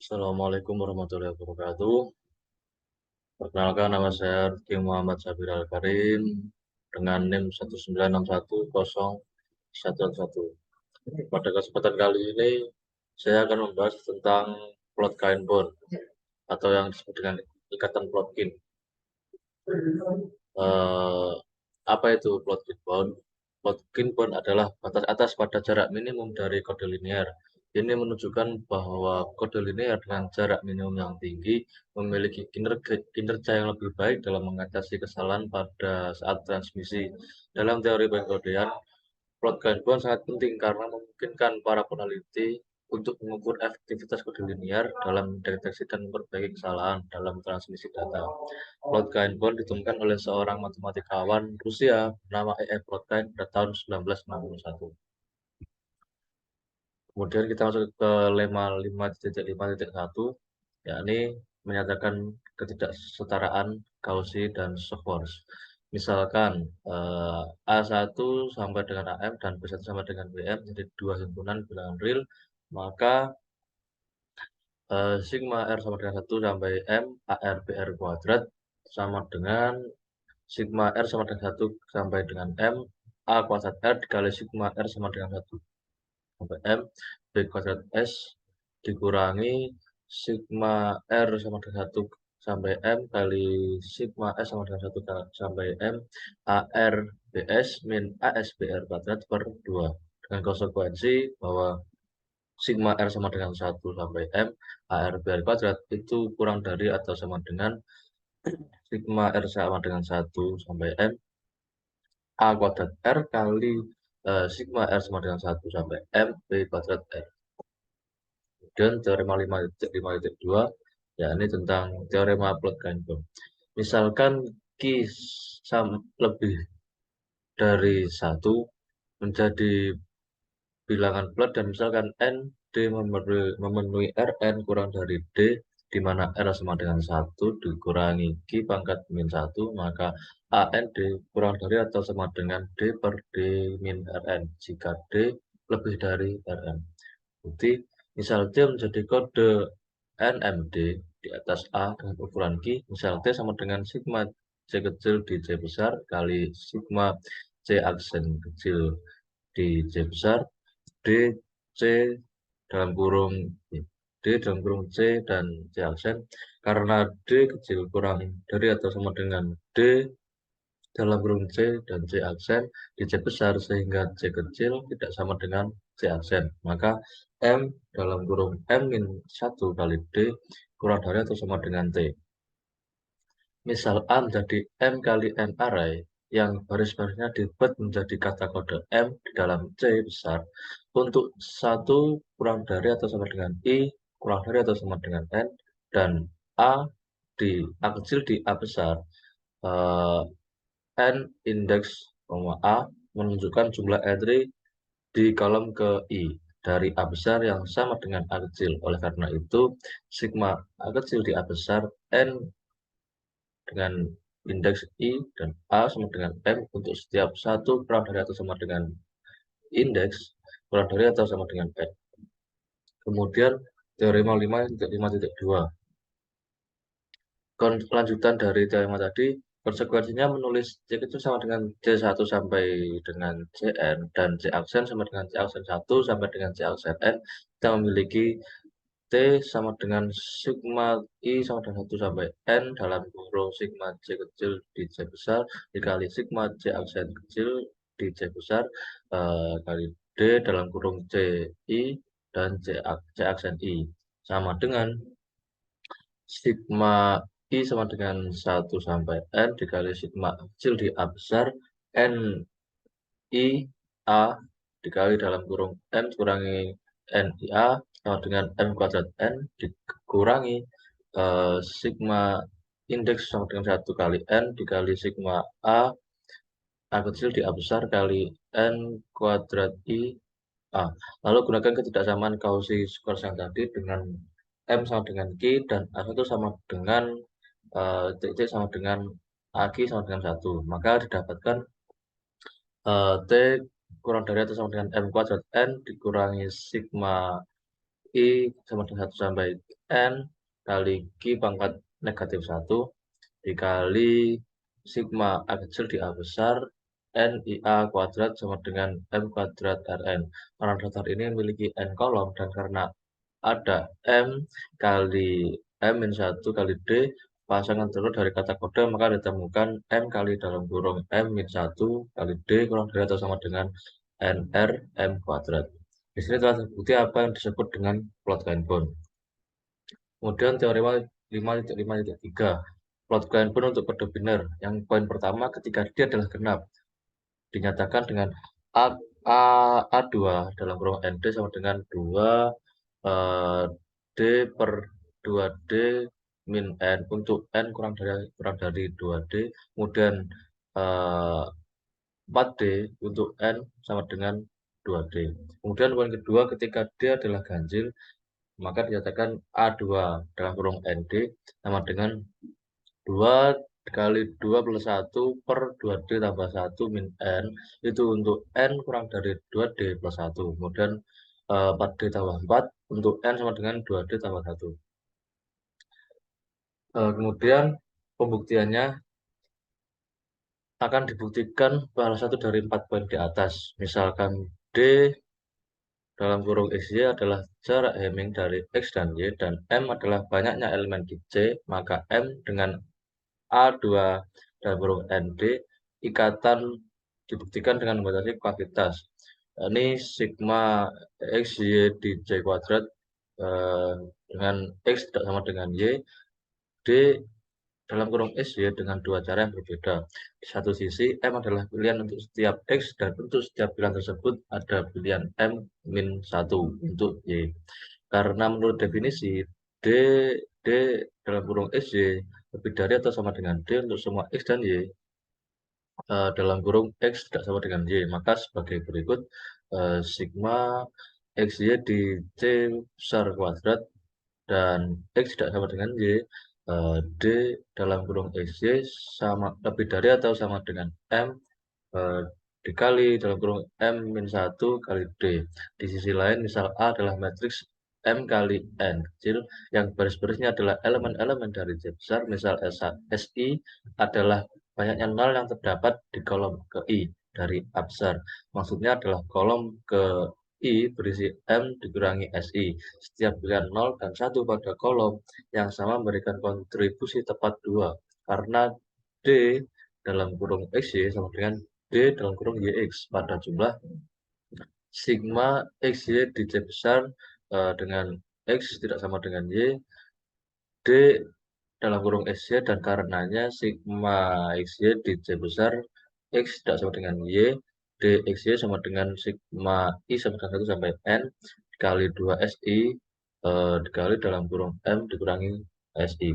Assalamualaikum warahmatullahi wabarakatuh. Perkenalkan, nama saya Rifki Muhammad Sabir Al-Karim dengan NIM 1961111. Pada kesempatan kali ini, saya akan membahas tentang plot kain bond atau yang disebut dengan ikatan plotkin. Eh, apa itu plotkin bond? Plotkin bond adalah batas atas pada jarak minimum dari kode linear. Ini menunjukkan bahwa kode linear dengan jarak minimum yang tinggi memiliki kinerja yang lebih baik dalam mengatasi kesalahan pada saat transmisi. Dalam teori pengkodean, plot gangguan sangat penting karena memungkinkan para peneliti untuk mengukur efektivitas kode linear dalam mendeteksi dan memperbaiki kesalahan dalam transmisi data. Plotkin bond ditemukan oleh seorang matematikawan Rusia bernama E. Plotkin pada tahun 1961. Kemudian kita masuk ke lemma 5.5.1, yakni menyatakan ketidaksetaraan Cauchy dan Schwarz. Misalkan A1 sampai dengan AM dan B1 sampai dengan BM jadi dua himpunan bilangan real, maka sigma R sama dengan 1 sampai M AR BR kuadrat sama dengan sigma R sama dengan 1 sampai dengan M A kuadrat R dikali sigma R sama dengan 1 sampai M B kuadrat S dikurangi sigma R sama dengan 1 sampai M kali sigma S sama dengan 1 sampai M AR BS min AS BR kuadrat per 2 dengan konsekuensi bahwa sigma R sama dengan 1 sampai M AR BR kuadrat itu kurang dari atau sama dengan sigma R sama dengan 1 sampai M A kuadrat R kali sigma R sama dengan 1 sampai M B kuadrat R. Kemudian teorema 5.5.2, yakni tentang teorema plot bond. Misalkan Q lebih dari 1 menjadi bilangan plot dan misalkan N D memenuhi Rn kurang dari D, di mana R sama dengan 1 dikurangi Q pangkat min 1, maka AND kurang dari atau sama dengan D per D min Rn jika D lebih dari Rn. Bukti, misal D menjadi kode NMD di atas A dengan ukuran Q, misal T sama dengan sigma C kecil di C besar kali sigma C aksen kecil di C besar, D, C dalam kurung D dalam kurung C dan C aksen, karena D kecil kurang dari atau sama dengan D dalam kurung C dan C aksen di C besar sehingga C kecil tidak sama dengan C aksen, maka M dalam kurung M min 1 kali D kurang dari atau sama dengan T. Misal A menjadi M kali N array yang baris-barisnya dibuat menjadi kata kode M di dalam C besar untuk 1 kurang dari atau sama dengan I kurang dari atau sama dengan N dan A kecil di A besar. N indeks A menunjukkan jumlah entry di kolom ke I dari A besar yang sama dengan A kecil. Oleh karena itu, sigma A kecil di A besar N dengan indeks I dan A sama dengan M untuk setiap satu kurang dari atau sama dengan indeks kurang dari atau sama dengan N. Kemudian teorema 5.5.2. Kelanjutan dari teorema tadi, konsekuensinya menulis C kecil sama dengan C1 sampai dengan Cn dan C aksen sama dengan C aksen 1 sampai dengan C aksen N. Kita memiliki T sama dengan sigma I sama dengan 1 sampai N dalam kurung sigma C kecil di C besar dikali sigma C aksen kecil di C besar kali D dalam kurung C I dan C aksen I sama dengan sigma I sama dengan 1 sampai N dikali sigma kecil di A besar N I A dikali dalam kurung N kurangi N I A sama dengan M kuadrat N dikurangi sigma indeks sama dengan 1 kali N dikali sigma A kecil di A besar kali N kuadrat I A. Lalu gunakan ketidaksamaan Cauchy Schwarz yang tadi dengan M sama dengan Q dan A1 sama dengan T sama dengan AK sama dengan 1. Maka didapatkan T kurang dari atau sama dengan M kuadrat N dikurangi sigma I sama dengan 1 sampai N kali Q pangkat negatif 1 dikali sigma A kecil di A besar N IA kuadrat sama dengan M kuadrat Rn. Karena daftar ini memiliki N kolom dan karena ada M kali M-1 kali D pasangan telur dari kata kode maka ditemukan M kali dalam kurung M-1 kali D kurang dari atau sama dengan NR M kuadrat. Di sini telah terbukti apa yang disebut dengan plot Ganbon. Kemudian teori 5.5.3 plot Ganbon untuk kode biner. Yang poin pertama ketika dia adalah genap dinyatakan dengan A2 dalam kurung ND sama dengan 2 D per 2D min N untuk N kurang dari 2D, kemudian 4D untuk N sama dengan 2D. Kemudian poin kedua ketika D adalah ganjil maka dinyatakan A2 dalam kurung ND sama dengan 2 kali 2 plus 1 per 2D tambah 1 min N itu untuk N kurang dari 2D plus 1. Kemudian 4D tambah 4 untuk N sama dengan 2D tambah 1. Kemudian pembuktiannya akan dibuktikan salah satu dari 4 poin di atas. Misalkan D dalam kurung XY adalah jarak Hamming dari X dan Y dan M adalah banyaknya elemen di C, maka M dengan A2 dalam kurung ND ikatan dibuktikan dengan membatasi kuantitas. Ini sigma XY di C kuadrat dengan X tidak sama dengan Y, D dalam kurung S ya dengan dua cara yang berbeda. Di satu sisi M adalah pilihan untuk setiap X dan untuk setiap pilihan tersebut ada pilihan M-1 untuk Y. Karena menurut definisi D dalam kurung SY lebih dari atau sama dengan D untuk semua X dan Y dalam kurung X tidak sama dengan Y. Maka sebagai berikut sigma XY di C besar kuadrat dan X tidak sama dengan Y, D dalam kurung XY sama lebih dari atau sama dengan M dikali dalam kurung M-1 kali D. Di sisi lain, misal A adalah matriks M kali N kecil, yang baris-barisnya adalah elemen-elemen dari C besar, misal SI adalah banyaknya nol yang terdapat di kolom ke I dari A besar. Maksudnya adalah kolom ke I berisi M dikurangi SI. Setiap pilihan 0 dan 1 pada kolom yang sama memberikan kontribusi tepat 2. Karena D dalam kurung XY sama dengan D dalam kurung YX pada jumlah sigma XY di C besar dengan X tidak sama dengan Y, D dalam kurung XY dan karenanya sigma XY di C besar X tidak sama dengan Y, DXY sama dengan sigma I sama dengan 1 sampai N dikali 2 SI dikali dalam kurung M dikurangi SI.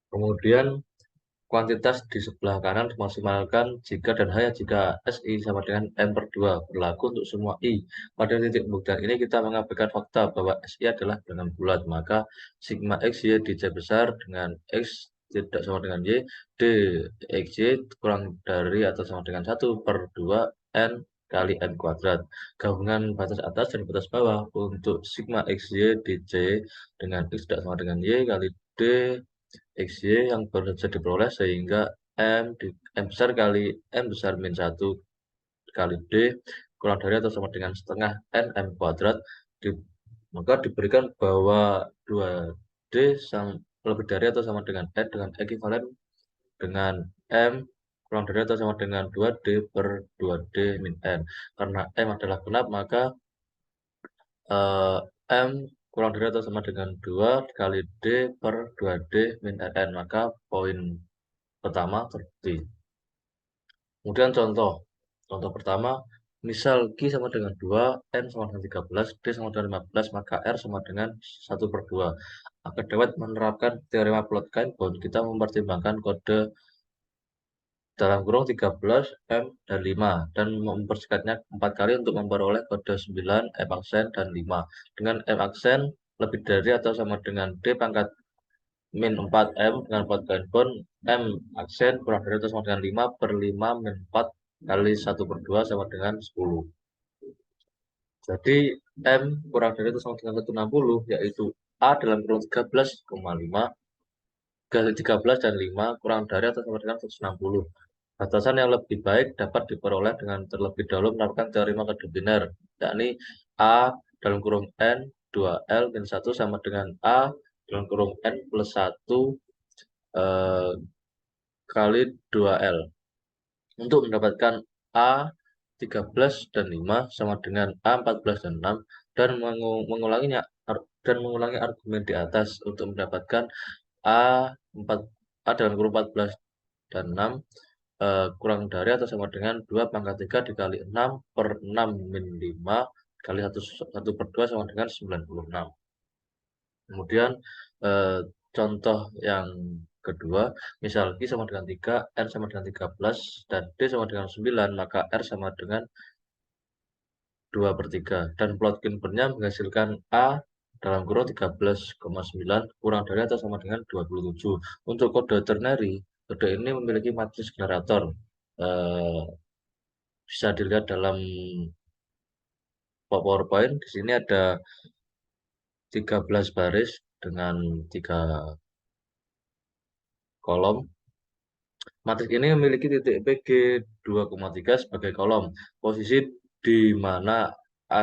Kemudian kuantitas di sebelah kanan dimaksimalkan jika dan hanya jika SI sama dengan M per 2 berlaku untuk semua I. Pada titik pembuktian ini kita mengabaikan fakta bahwa SI adalah bilangan bulat, maka sigma XY di C besar dengan X tidak sama dengan Y, D XY kurang dari atau sama dengan 1 per 2 N kali N kuadrat. Gabungan batas atas dan batas bawah untuk sigma XY di C dengan X tidak sama dengan Y kali D XY yang baru saja diperoleh sehingga M besar kali M besar min 1 kali D kurang dari atau sama dengan setengah M kuadrat maka diberikan bahwa 2D lebih dari atau sama dengan N dengan ekuivalen dengan M kurang dari atau sama dengan 2D per 2D min N. Karena M adalah genap maka M kurang dari atau sama dengan 2 kali D per 2D min Rn, maka poin pertama terbukti. Kemudian contoh pertama, misal Q sama dengan 2, N sama dengan 13, D sama dengan 15, maka R sama dengan 1 per 2. Agar dapat menerapkan teorema plot Ganbon, kita mempertimbangkan kode dalam kurung 13, M, dan 5, dan mempersekatnya 4 kali untuk memperoleh kode 9, M aksen, dan 5. Dengan M aksen lebih dari atau sama dengan D pangkat min 4M dengan plot Ganbon, M aksen kurang dari atau sama dengan 5 per 5 min 4 kali 1 per 2 sama dengan 10. Jadi M kurang dari atau sama dengan 160, yaitu A dalam kurung 13,5, 13 dan 5 kurang dari atau sama dengan 160. Batasan yang lebih baik dapat diperoleh dengan terlebih dahulu menerapkan teorema kedua biner, yakni A dalam kurung N 2L min 1 sama dengan A dalam kurung N plus 1 eh, kali 2L. Untuk mendapatkan A 13 dan 5 sama dengan A 14 dan 6 dan mengulangi argumen di atas untuk mendapatkan A 4 A dalam kurung 14 dan 6 kurang dari atau sama dengan 2 pangkat 3 dikali 6 per 6 min 5 kali 1 per 2 sama dengan 96. Kemudian eh, contoh yang kedua, misal Q sama dengan 3, R sama dengan 13, dan D sama dengan 9, maka R sama dengan 2 per 3. Dan plot Kinbernya menghasilkan A dalam kurung 13,9 kurang dari atau sama dengan 27. Untuk kode ternary, kode ini memiliki matriks generator. Eh, Bisa dilihat dalam PowerPoint. Di sini ada 13 baris dengan 3 kolom. Matriks ini memiliki titik PG 2,3 sebagai kolom. Posisi di mana A,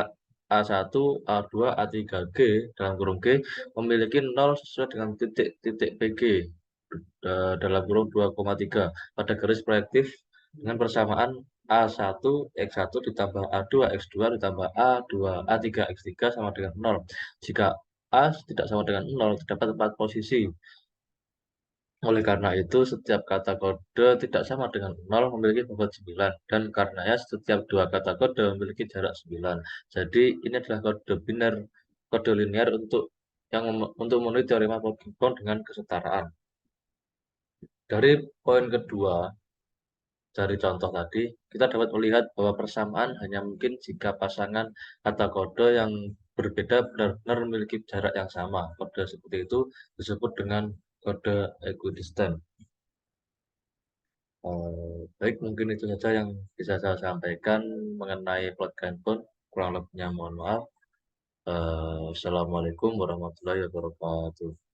A1, A2, A3G dalam kurung G memiliki 0 sesuai dengan titik-titik PG dalam kurung 2,3 pada garis proyektif dengan persamaan A1 X1 ditambah A2 X2 ditambah A2 A3 X3 sama dengan 0. Jika A tidak sama dengan 0, terdapat 4 posisi. Oleh karena itu, setiap kata kode tidak sama dengan 0 memiliki bobot 9. Dan karenanya setiap dua kata kode memiliki jarak 9. Jadi ini adalah kode biner, kode linear untuk memenuhi teorema Polygon dengan kesetaraan. Dari poin kedua, dari contoh tadi, kita dapat melihat bahwa persamaan hanya mungkin jika pasangan kata kode yang berbeda benar-benar memiliki jarak yang sama. Kode seperti itu disebut dengan kode equidistant. Baik, mungkin itu saja yang bisa saya sampaikan mengenai plot handphone. Kurang lebihnya mohon maaf. Assalamualaikum warahmatullahi wabarakatuh.